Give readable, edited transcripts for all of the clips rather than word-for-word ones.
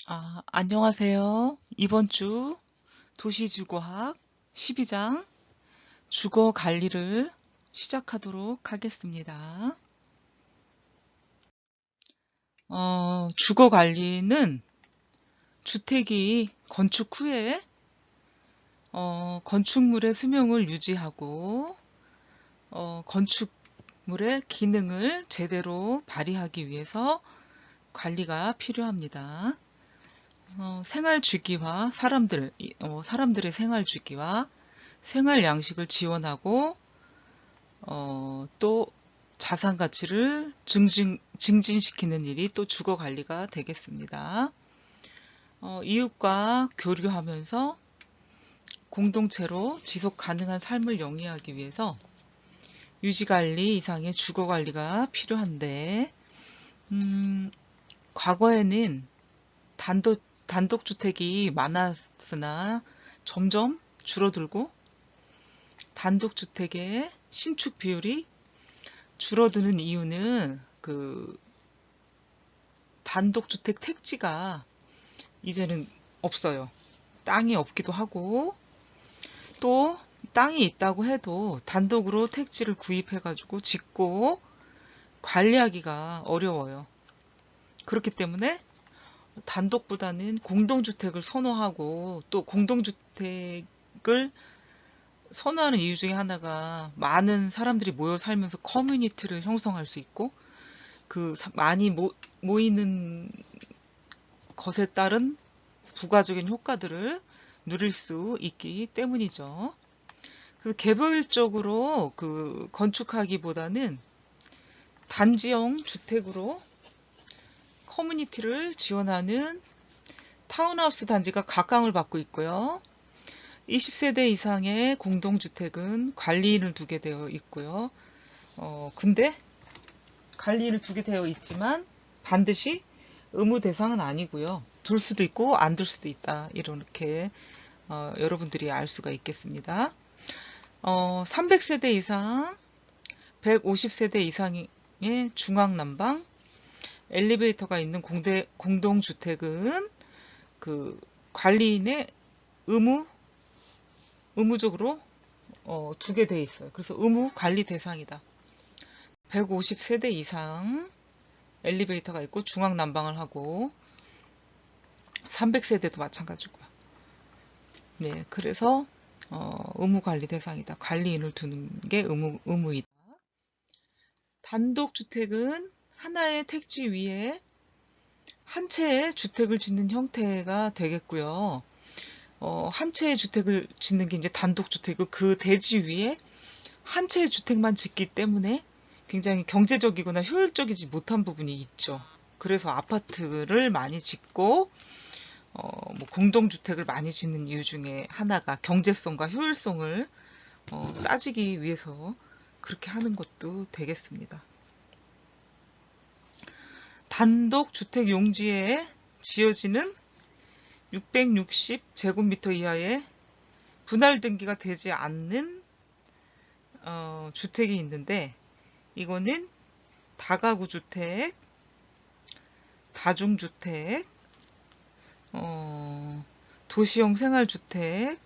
안녕하세요. 이번 주 도시지구학 12장 주거 관리를 시작하도록 하겠습니다. 주거 관리는 주택이 건축 후에 건축물의 수명을 유지하고 건축물의 기능을 제대로 발휘하기 위해서 관리가 필요합니다. 생활 주기와 사람들의 생활 주기와 생활 양식을 지원하고 또 자산 가치를 증진시키는 일이 또 주거 관리가 되겠습니다. 이웃과 교류하면서 공동체로 지속 가능한 삶을 영위하기 위해서 유지 관리 이상의 주거 관리가 필요한데, 과거에는 단독주택이 많았으나 점점 줄어들고 단독주택의 신축 비율이 줄어드는 이유는 단독주택 택지가 이제는 없어요. 땅이 없기도 하고 또 땅이 있다고 해도 단독으로 택지를 구입해가지고 짓고 관리하기가 어려워요. 그렇기 때문에 단독보다는 공동주택을 선호하고, 또 공동주택을 선호하는 이유 중에 하나가 많은 사람들이 모여 살면서 커뮤니티를 형성할 수 있고, 많이 모이는 것에 따른 부가적인 효과들을 누릴 수 있기 때문이죠. 개별적으로 건축하기보다는 단지형 주택으로 커뮤니티를 지원하는 타운하우스 단지가 각광을 받고 있고요. 20세대 이상의 공동주택은 관리인을 두게 되어 있고요. 근데 관리인을 두게 되어 있지만 반드시 의무 대상은 아니고요. 둘 수도 있고 안 둘 수도 있다. 이렇게 여러분들이 알 수가 있겠습니다. 300세대 이상, 150세대 이상의 중앙난방, 엘리베이터가 있는 공동주택은 관리인의 의무적으로 두게 돼 있어요. 그래서 의무 관리 대상이다. 150세대 이상 엘리베이터가 있고 중앙난방을 하고 300세대도 마찬가지고요. 네, 그래서 의무 관리 대상이다. 관리인을 두는 게 의무이다. 단독주택은 하나의 택지 위에 한 채의 주택을 짓는 형태가 되겠고요. 한 채의 주택을 짓는 게 이제 단독주택이고, 그 대지 위에 한 채의 주택만 짓기 때문에 굉장히 경제적이거나 효율적이지 못한 부분이 있죠. 그래서 아파트를 많이 짓고 공동주택을 많이 짓는 이유 중에 하나가 경제성과 효율성을 따지기 위해서 그렇게 하는 것도 되겠습니다. 단독주택 용지에 지어지는 660제곱미터 이하의 분할 등기가 되지 않는 주택이 있는데, 이거는 다가구 주택, 다중주택, 도시형 생활주택,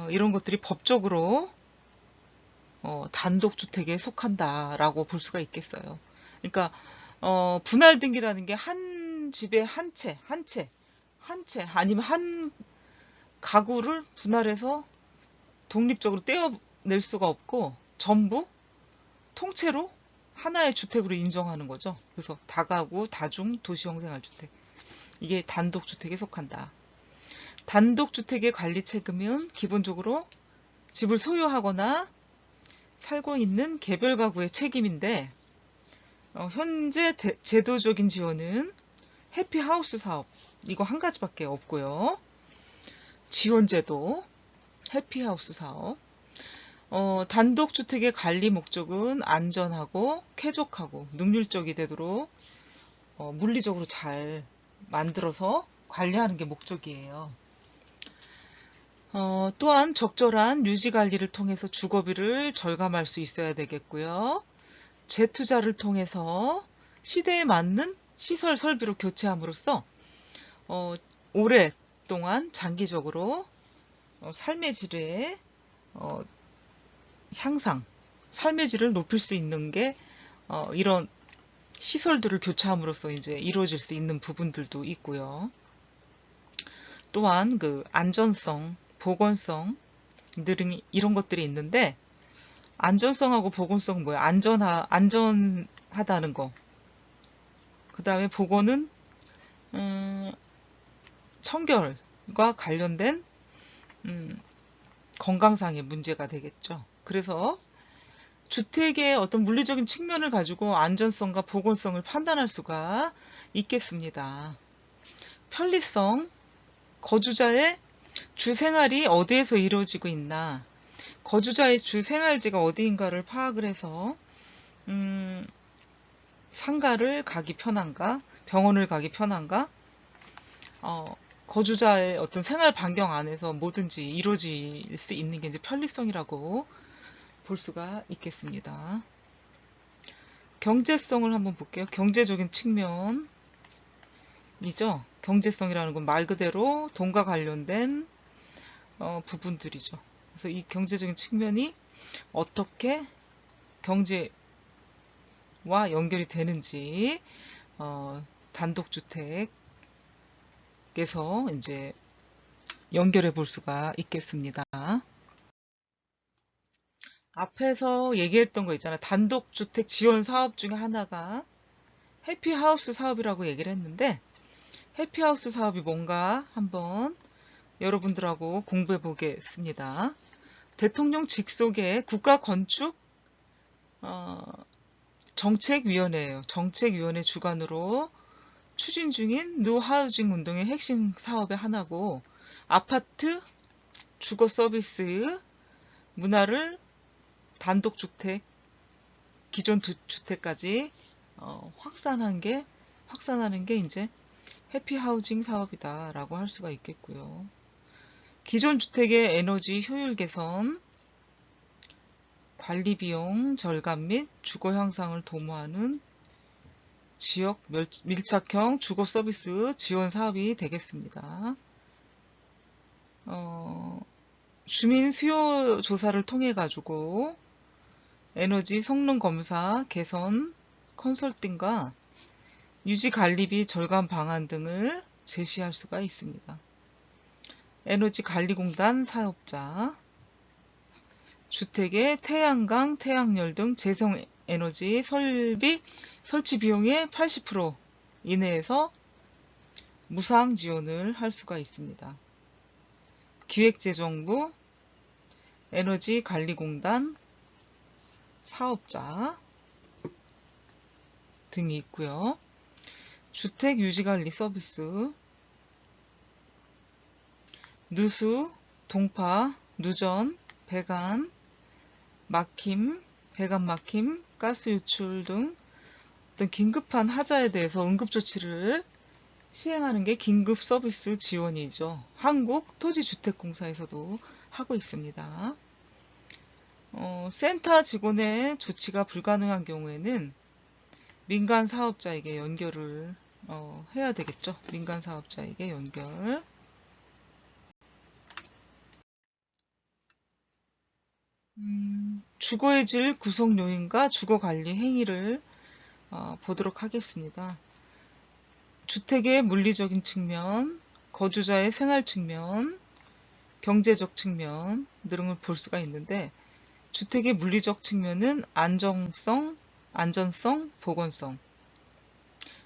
이런 것들이 법적으로 단독주택에 속한다라고 볼 수가 있겠어요. 그러니까 분할 등기라는 게 한 집에 한 채, 아니면 한 가구를 분할해서 독립적으로 떼어낼 수가 없고 전부 통째로 하나의 주택으로 인정하는 거죠. 그래서 다가구, 다중, 도시형 생활주택, 이게 단독주택에 속한다. 단독주택의 관리 책임은 기본적으로 집을 소유하거나 살고 있는 개별 가구의 책임인데, 현재 제도적인 지원은 해피하우스 사업, 이거 한 가지밖에 없고요. 지원제도, 해피하우스 사업. 단독주택의 관리 목적은 안전하고 쾌적하고 능률적이 되도록 물리적으로 잘 만들어서 관리하는 게 목적이에요. 또한 적절한 유지관리를 통해서 주거비를 절감할 수 있어야 되겠고요. 재투자를 통해서 시대에 맞는 시설 설비로 교체함으로써 어, 오랫동안 장기적으로 삶의 질의 어, 향상, 삶의 질을 높일 수 있는 게 이런 시설들을 교체함으로써 이제 이루어질 수 있는 부분들도 있고요. 또한 그 안전성, 보건성 이런 것들이 있는데 안전성하고 보건성은 뭐야? 안전하다는 거. 그 다음에 보건은 청결과 관련된 건강상의 문제가 되겠죠. 그래서 주택의 어떤 물리적인 측면을 가지고 안전성과 보건성을 판단할 수가 있겠습니다. 편리성, 거주자의 주생활이 어디에서 이루어지고 있나, 거주자의 주생활지가 어디인가를 파악을 해서 상가를 가기 편한가, 병원을 가기 편한가, 거주자의 어떤 생활 반경 안에서 뭐든지 이루어질 수 있는 게 이제 편리성이라고 볼 수가 있겠습니다. 경제성을 한번 볼게요. 경제적인 측면이죠. 경제성이라는 건 말 그대로 돈과 관련된 부분들이죠. 그래서 이 경제적인 측면이 어떻게 경제와 연결이 되는지 단독주택에서 이제 연결해 볼 수가 있겠습니다. 앞에서 얘기했던 거 있잖아. 단독주택 지원 사업 중에 하나가 해피하우스 사업이라고 얘기를 했는데, 해피하우스 사업이 뭔가 한번 여러분들하고 공부해 보겠습니다. 대통령 직속의 국가건축 정책위원회예요. 정책위원회 주관으로 추진 중인 뉴하우징 운동의 핵심 사업의 하나고, 아파트, 주거 서비스, 문화를 단독주택, 기존 주택까지 확산하는 게 이제 해피하우징 사업이다라고 할 수가 있겠고요. 기존 주택의 에너지 효율 개선, 관리 비용 절감 및 주거 향상을 도모하는 지역 밀착형 주거 서비스 지원 사업이 되겠습니다. 주민 수요 조사를 통해 가지고 에너지 성능 검사, 개선, 컨설팅과 유지 관리비 절감 방안 등을 제시할 수가 있습니다. 에너지관리공단 사업자, 주택의 태양광, 태양열 등 재생에너지 설치 비용의 80% 이내에서 무상 지원을 할 수가 있습니다. 기획재정부, 에너지관리공단, 사업자 등이 있고요. 주택 유지관리 서비스, 누수, 동파, 누전, 배관, 배관 막힘, 가스 유출 등 어떤 긴급한 하자에 대해서 응급조치를 시행하는 게 긴급 서비스 지원이죠. 한국토지주택공사에서도 하고 있습니다. 센터 직원의 조치가 불가능한 경우에는 민간 사업자에게 연결을 해야 되겠죠. 민간 사업자에게 연결. 주거의 질 구성 요인과 주거관리 행위를 보도록 하겠습니다. 주택의 물리적인 측면, 거주자의 생활 측면, 경제적 측면 등을 볼 수가 있는데, 주택의 물리적 측면은 안전성, 보건성.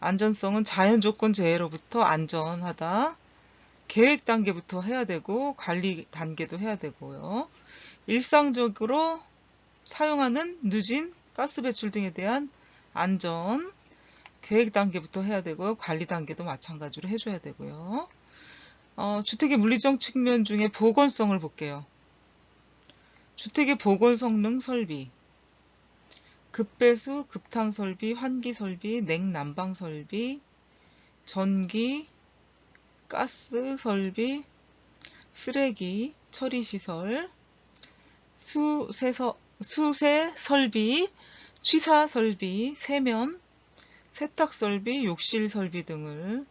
안전성은 자연 조건 재해로부터 안전하다. 계획 단계부터 해야 되고 관리 단계도 해야 되고요. 일상적으로 사용하는 누진, 가스 배출 등에 대한 안전, 계획 단계부터 해야 되고요. 관리 단계도 마찬가지로 해줘야 되고요. 주택의 물리적 측면 중에 보건성을 볼게요. 주택의 보건 성능 설비, 급배수, 급탕 설비, 환기 설비, 냉난방 설비, 전기, 가스 설비, 쓰레기 처리 시설, 수세 설비, 취사 설비, 세면, 세탁 설비, 욕실 설비 등을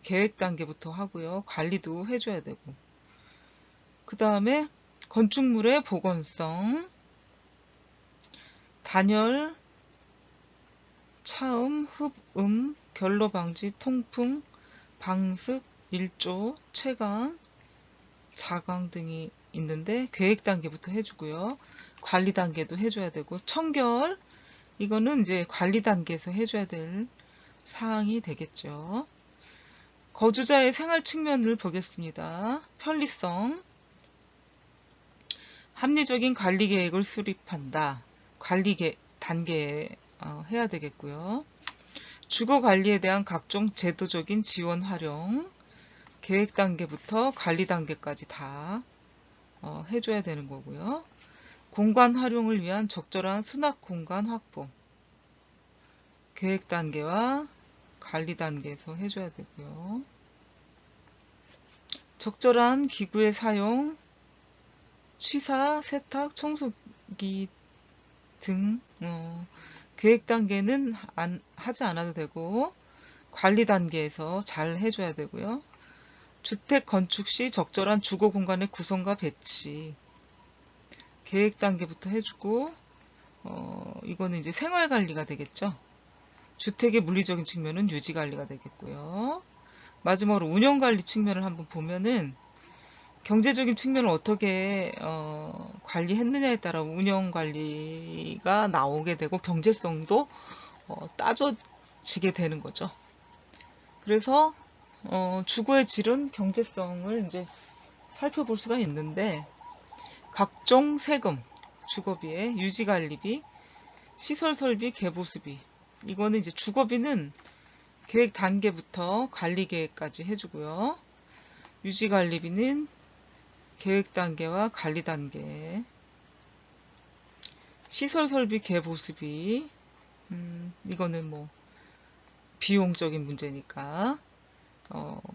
계획 단계부터 하고요. 관리도 해줘야 되고. 그 다음에 건축물의 보건성, 단열, 차음, 흡음, 결로 방지, 통풍, 방습, 일조, 채광, 자광 등이 있는데 계획 단계부터 해주고요. 관리 단계도 해줘야 되고, 청결, 이거는 이제 관리 단계에서 해줘야 될 사항이 되겠죠. 거주자의 생활 측면을 보겠습니다. 편리성, 합리적인 관리 계획을 수립한다. 관리 단계에 해야 되겠고요. 주거 관리에 대한 각종 제도적인 지원 활용, 계획 단계부터 관리 단계까지 다 해줘야 되는 거고요. 공간 활용을 위한 적절한 수납 공간 확보, 계획 단계와 관리 단계에서 해줘야 되고요. 적절한 기구의 사용, 취사, 세탁, 청소기 등 계획 단계는 하지 않아도 되고 관리 단계에서 잘 해줘야 되고요. 주택 건축 시 적절한 주거 공간의 구성과 배치, 계획 단계부터 해주고 이거는 이제 생활 관리가 되겠죠. 주택의 물리적인 측면은 유지 관리가 되겠고요. 마지막으로 운영 관리 측면을 한번 보면은 경제적인 측면을 어떻게 관리했느냐에 따라 운영 관리가 나오게 되고 경제성도 따져지게 되는 거죠. 그래서 주거의 질은 경제성을 이제 살펴볼 수가 있는데 각종 세금, 주거비에 유지관리비, 시설설비, 개보수비, 이거는 이제 주거비는 계획 단계부터 관리 계획까지 해주고요. 유지관리비는 계획 단계와 관리 단계, 시설설비, 개보수비, 이거는 뭐 비용적인 문제니까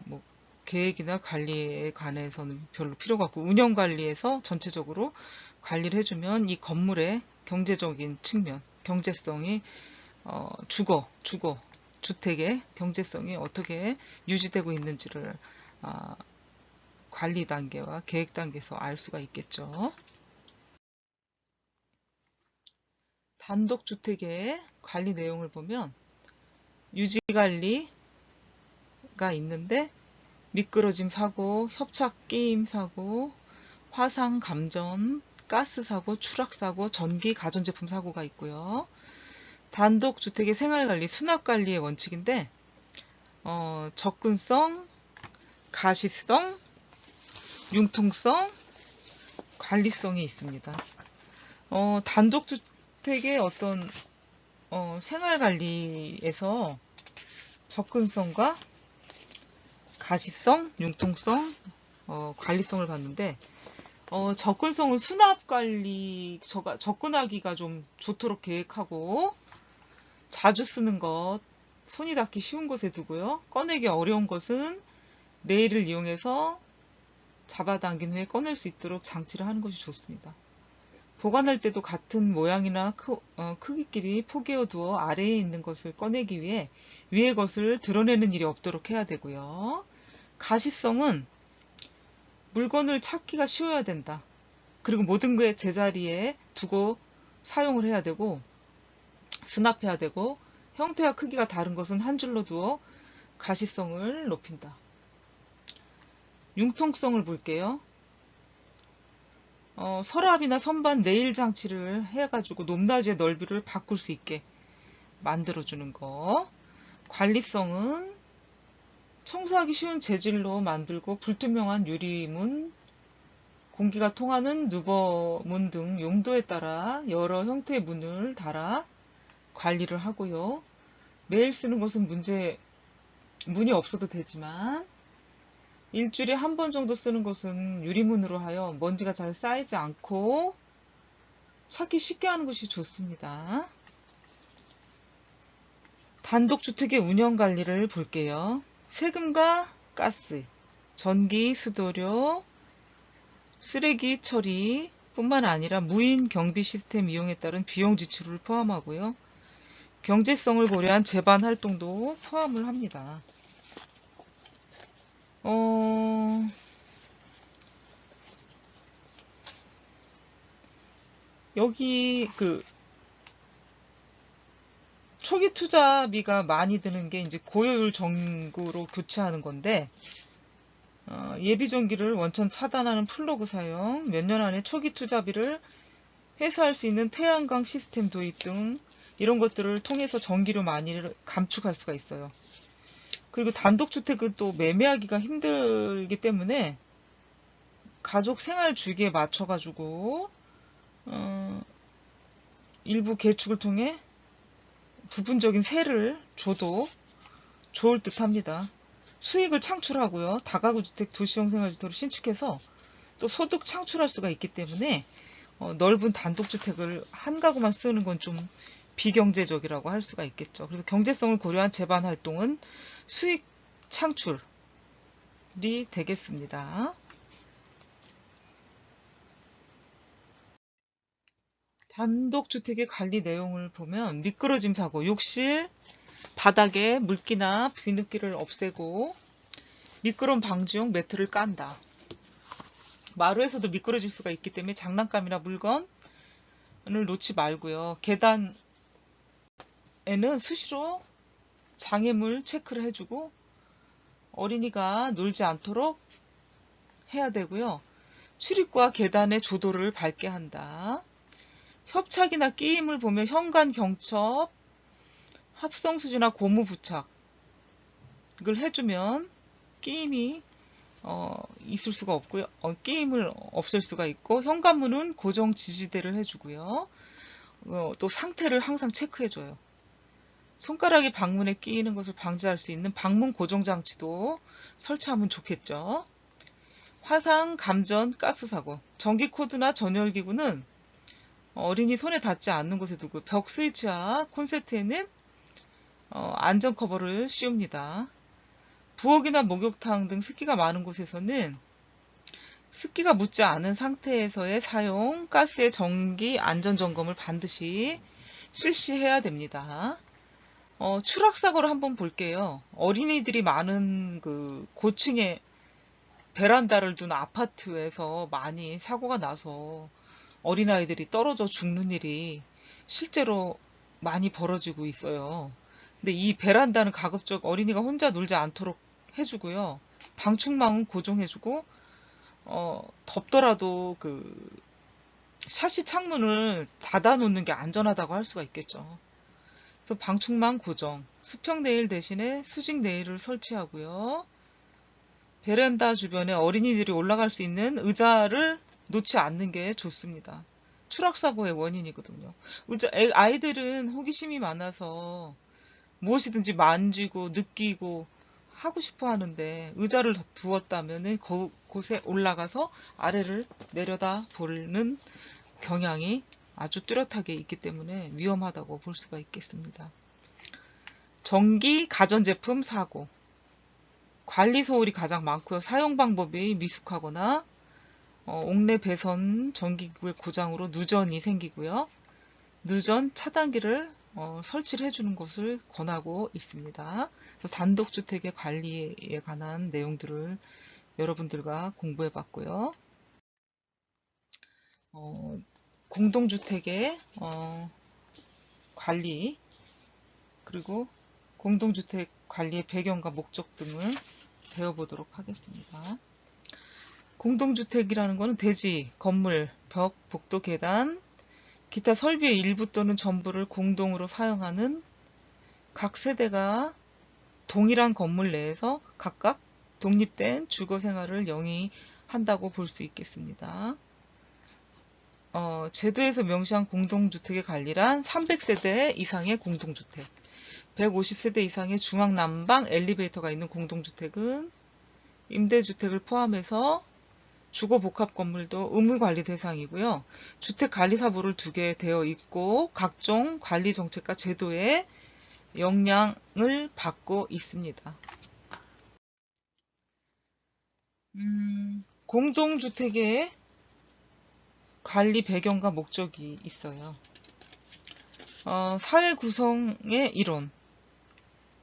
뭐 계획이나 관리에 관해서는 별로 필요가 없고 운영 관리에서 전체적으로 관리를 해주면 이 건물의 경제적인 측면, 경제성이 주택의 경제성이 어떻게 유지되고 있는지를 관리 단계와 계획 단계에서 알 수가 있겠죠. 단독주택의 관리 내용을 보면 유지관리가 있는데 미끄러짐 사고, 협착 끼임 사고, 화상 감전, 가스 사고, 추락 사고, 전기 가전제품 사고가 있고요. 단독주택의 생활관리, 수납관리의 원칙인데 접근성, 가시성, 융통성, 관리성이 있습니다. 단독주택의 어떤 생활관리에서 접근성과 가시성, 융통성, 관리성을 봤는데 접근성은 수납관리, 접근하기가 좀 좋도록 계획하고 자주 쓰는 것, 손이 닿기 쉬운 곳에 두고요. 꺼내기 어려운 것은 레일을 이용해서 잡아당긴 후에 꺼낼 수 있도록 장치를 하는 것이 좋습니다. 보관할 때도 같은 모양이나 크기끼리 포개어 두어 아래에 있는 것을 꺼내기 위해 위의 것을 드러내는 일이 없도록 해야 되고요. 가시성은 물건을 찾기가 쉬워야 된다. 그리고 모든 게 제자리에 두고 사용을 해야 되고 수납해야 되고 형태와 크기가 다른 것은 한 줄로 두어 가시성을 높인다. 융통성을 볼게요. 서랍이나 선반 레일 장치를 해가지고 높낮이의 넓이를 바꿀 수 있게 만들어주는 거. 관리성은 청소하기 쉬운 재질로 만들고 불투명한 유리문, 공기가 통하는 누버문 등 용도에 따라 여러 형태의 문을 달아 관리를 하고요. 매일 쓰는 것은 문이 없어도 되지만 일주일에 한 번 정도 쓰는 것은 유리문으로 하여 먼지가 잘 쌓이지 않고 찾기 쉽게 하는 것이 좋습니다. 단독주택의 운영관리를 볼게요. 세금과 가스, 전기, 수도료, 쓰레기 처리 뿐만 아니라 무인 경비 시스템 이용에 따른 비용 지출을 포함하고요. 경제성을 고려한 재반 활동도 포함을 합니다. 어, 여기 초기 투자비가 많이 드는 게 이제 고효율 전구로 교체하는 건데, 예비 전기를 원천 차단하는 플러그 사용, 몇 년 안에 초기 투자비를 해소할 수 있는 태양광 시스템 도입 등 이런 것들을 통해서 전기료 많이 감축할 수가 있어요. 그리고 단독주택은 또 매매하기가 힘들기 때문에 가족 생활 주기에 맞춰가지고 일부 개축을 통해 부분적인 세를 줘도 좋을 듯 합니다. 수익을 창출하고요. 다가구 주택, 도시형 생활주택으로 신축해서 또 소득 창출할 수가 있기 때문에 넓은 단독주택을 한 가구만 쓰는 건 좀 비경제적이라고 할 수가 있겠죠. 그래서 경제성을 고려한 재반 활동은 수익 창출이 되겠습니다. 단독주택의 관리 내용을 보면 미끄러짐 사고, 욕실, 바닥에 물기나 비늘기를 없애고 미끄럼 방지용 매트를 깐다. 마루에서도 미끄러질 수가 있기 때문에 장난감이나 물건을 놓지 말고요. 계단에는 수시로 장애물 체크를 해주고 어린이가 놀지 않도록 해야 되고요. 출입구와 계단의 조도를 밟게 한다. 협착이나 끼임을 보면 현관 경첩, 합성수지나 고무 부착을 해주면 끼임이 있을 수가 없고요. 끼임을 없앨 수가 있고, 현관문은 고정 지지대를 해주고요. 또 상태를 항상 체크해줘요. 손가락이 방문에 끼이는 것을 방지할 수 있는 방문 고정 장치도 설치하면 좋겠죠. 화상, 감전, 가스 사고, 전기 코드나 전열기구는 어린이 손에 닿지 않는 곳에 두고 벽 스위치와 콘센트에는 안전 커버를 씌웁니다. 부엌이나 목욕탕 등 습기가 많은 곳에서는 습기가 묻지 않은 상태에서의 사용, 가스의 정기 안전 점검을 반드시 실시해야 됩니다. 추락사고를 한번 볼게요. 어린이들이 많은 고층에 베란다를 둔 아파트에서 많이 사고가 나서 어린아이들이 떨어져 죽는 일이 실제로 많이 벌어지고 있어요. 근데 이 베란다는 가급적 어린이가 혼자 놀지 않도록 해주고요. 방충망은 고정해주고, 덥더라도 샤시 창문을 닫아 놓는 게 안전하다고 할 수가 있겠죠. 그래서 방충망 고정, 수평 네일 대신에 수직 네일을 설치하고요. 베란다 주변에 어린이들이 올라갈 수 있는 의자를 놓지 않는 게 좋습니다. 추락사고의 원인이거든요. 아이들은 호기심이 많아서 무엇이든지 만지고 느끼고 하고 싶어 하는데, 의자를 두었다면 그곳에 올라가서 아래를 내려다 보는 경향이 아주 뚜렷하게 있기 때문에 위험하다고 볼 수가 있겠습니다. 전기 가전제품 사고, 관리 소홀이 가장 많고요. 사용 방법이 미숙하거나 옥내 배선 전기구의 고장으로 누전이 생기고요. 누전 차단기를 설치를 해주는 것을 권하고 있습니다. 그래서 단독주택의 관리에 관한 내용들을 여러분들과 공부해 봤고요. 공동주택의 관리, 그리고 공동주택 관리의 배경과 목적 등을 배워보도록 하겠습니다. 공동주택이라는 것은 대지, 건물, 벽, 복도, 계단, 기타 설비의 일부 또는 전부를 공동으로 사용하는 각 세대가 동일한 건물 내에서 각각 독립된 주거 생활을 영위한다고 볼 수 있겠습니다. 제도에서 명시한 공동주택의 관리란 300세대 이상의 공동주택, 150세대 이상의 중앙난방 엘리베이터가 있는 공동주택은 임대주택을 포함해서 주거복합 건물도 의무관리 대상이고요. 주택관리사무를 두게 되어 있고 각종 관리정책과 제도의 영향을 받고 있습니다. 공동주택의 관리 배경과 목적이 있어요. 사회 구성의 이론,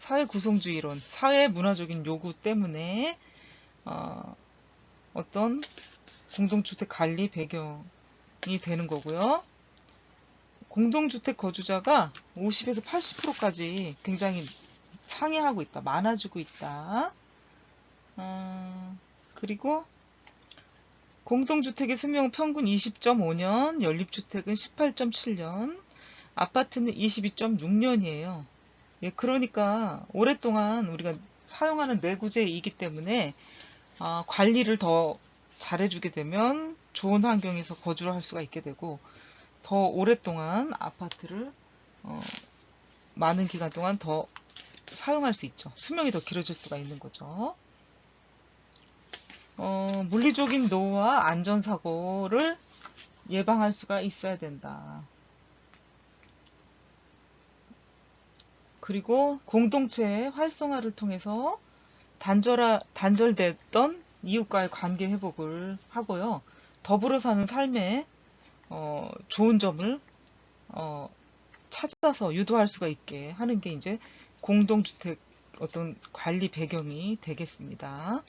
사회 구성주의 이론, 사회 문화적인 요구 때문에 어떤 공동주택 관리 배경이 되는 거고요. 공동주택 거주자가 50에서 80%까지 굉장히 상회하고 있다, 많아지고 있다. 그리고 공동주택의 수명은 평균 20.5년, 연립주택은 18.7년, 아파트는 22.6년이에요. 예, 그러니까 오랫동안 우리가 사용하는 내구재이기 때문에 관리를 더 잘해주게 되면 좋은 환경에서 거주를 할 수가 있게 되고, 더 오랫동안 아파트를 많은 기간 동안 더 사용할 수 있죠. 수명이 더 길어질 수가 있는 거죠. 물리적인 노후와 안전사고를 예방할 수가 있어야 된다. 그리고 공동체의 활성화를 통해서 단절됐던 이웃과의 관계 회복을 하고요. 더불어 사는 삶에 좋은 점을 찾아서 유도할 수가 있게 하는 게 이제 공동주택 어떤 관리 배경이 되겠습니다.